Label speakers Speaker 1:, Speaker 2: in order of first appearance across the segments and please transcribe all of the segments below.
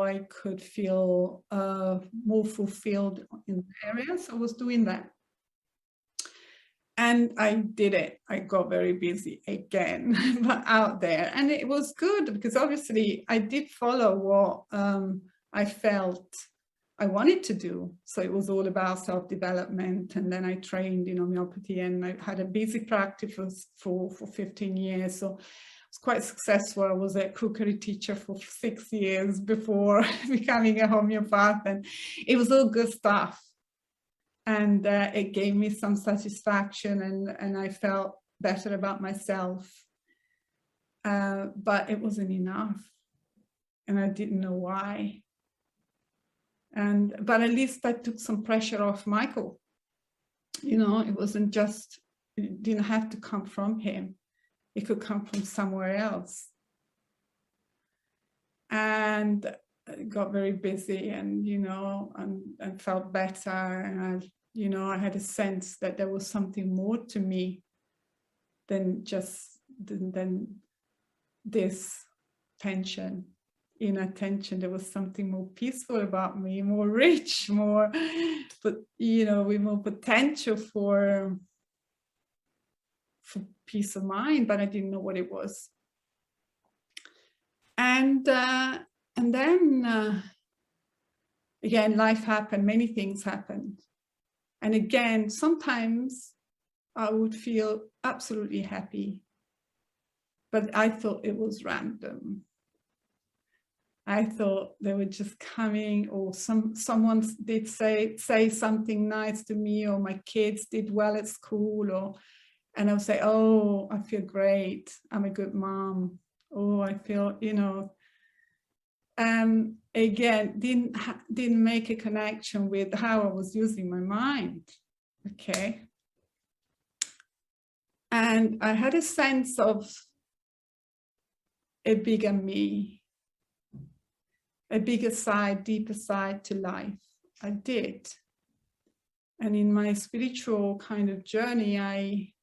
Speaker 1: I could feel more fulfilled in the area. So I was doing that. And I did it. I got very busy again, but out there. And it was good because obviously I did follow what I felt I wanted to do. So it was all about self-development. And then I trained in homeopathy, and I had a busy practice for 15 years. So I was quite successful. I was a cookery teacher for 6 years before becoming a homeopath. And it was all good stuff. And it gave me some satisfaction, and I felt better about myself. But it wasn't enough. And I didn't know why. But at least that took some pressure off Michael. You know, it wasn't just, it didn't have to come from him. It could come from somewhere else. And I got very busy, and, you know, and felt better. And I had a sense that there was something more to me than just than this tension. Inattention. There was something more peaceful about me, more rich, more, but with more potential for peace of mind, but I didn't know what it was. And then again, life happened. Many things happened, and again, sometimes I would feel absolutely happy, but I thought it was random. I thought they were just coming, or someone did say something nice to me, or my kids did well at school, and I would say, oh, I feel great. I'm a good mom. Oh, I feel, again, didn't make a connection with how I was using my mind. Okay. And I had a sense of a bigger me, a bigger side, deeper side to life. I did. And in my spiritual kind of journey, I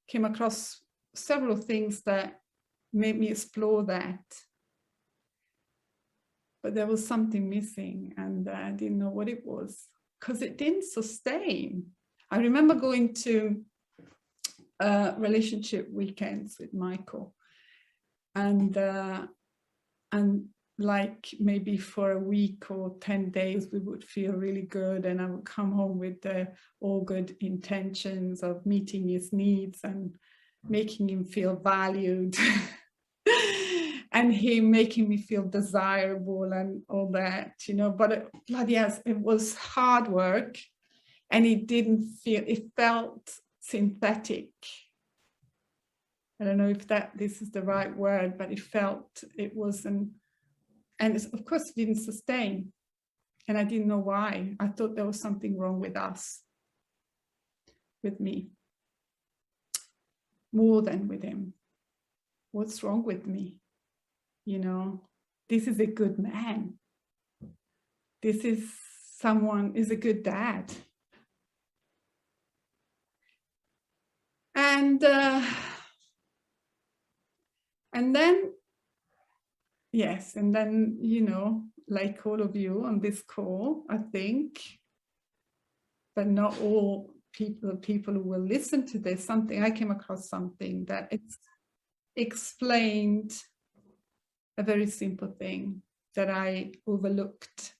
Speaker 1: came across several things that made me explore that. But there was something missing, and I didn't know what it was, because it didn't sustain. I remember going to relationship weekends with Michael, and like maybe for a week or 10 days, we would feel really good, and I would come home with all good intentions of meeting his needs and making him feel valued and him making me feel desirable and all that, but bloody yes, it was hard work, and it felt synthetic. I don't know if this is the right word, but it wasn't. And of course, it didn't sustain. And I didn't know why. I thought there was something wrong with us, with me, more than with him. What's wrong with me? This is a good man. This is is a good dad. And then, yes, and then, like all of you on this call, I think, but not all people who will listen to this, I came across something that explained a very simple thing that I overlooked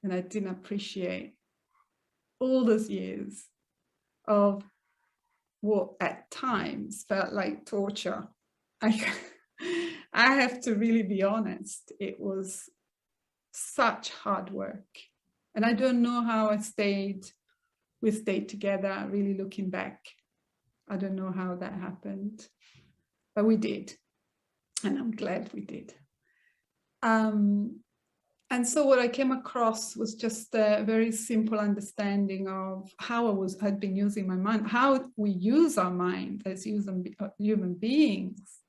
Speaker 1: and I didn't appreciate all those years of what at times felt like torture. I have to really be honest, it was such hard work. And I don't know how we stayed together, really looking back. I don't know how that happened, but we did. And I'm glad we did. And so what I came across was just a very simple understanding of how had been using my mind, how we use our mind as human beings.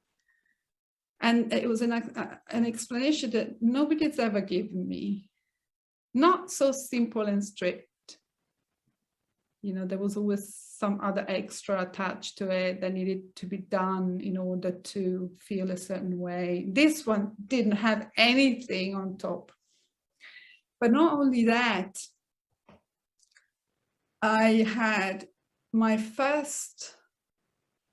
Speaker 1: And it was an explanation that nobody's ever given me. Not so simple and strict. There was always some other extra attached to it that needed to be done in order to feel a certain way. This one didn't have anything on top. But not only that, I had my first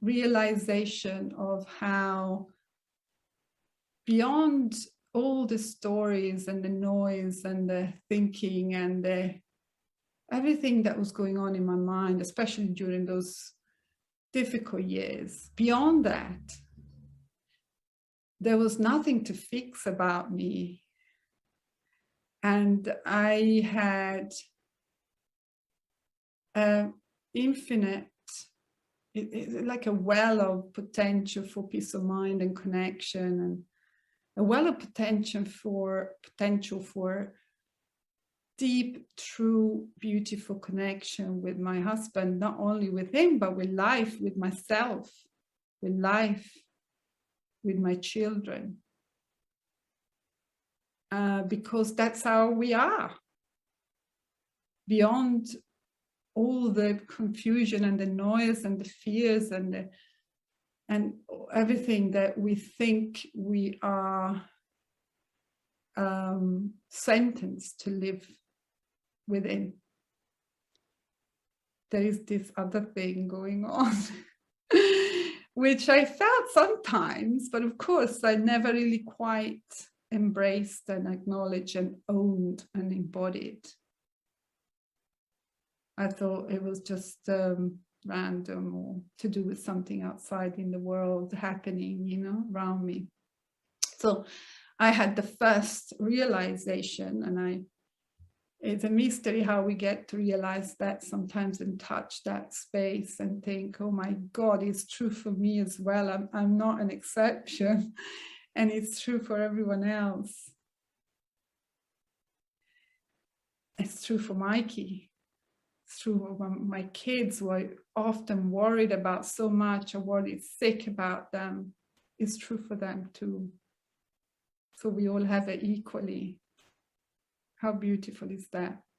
Speaker 1: realization of how beyond all the stories and the noise and the thinking and everything that was going on in my mind, especially during those difficult years, beyond that, there was nothing to fix about me. And I had infinite, like a well of potential for peace of mind and connection, and a well of potential for deep, true, beautiful connection with my husband, not only with him, but with life, with myself, with life, with my children. Because that's how we are. Beyond all the confusion and the noise and the fears and everything that we think we are sentenced to live within, there is this other thing going on, which I felt sometimes, but of course I never really quite embraced and acknowledged and owned and embodied. I thought it was just random or to do with something outside in the world happening, you know, around me. So I had the first realization, and it's a mystery how we get to realize that sometimes and touch that space and think, oh my God, it's true for me as well. I'm not an exception, and it's true for everyone else. It's true for Mikey. It's true for my kids, who are often worried about so much or worried sick about them. It's true for them too. So we all have it equally. How beautiful is that?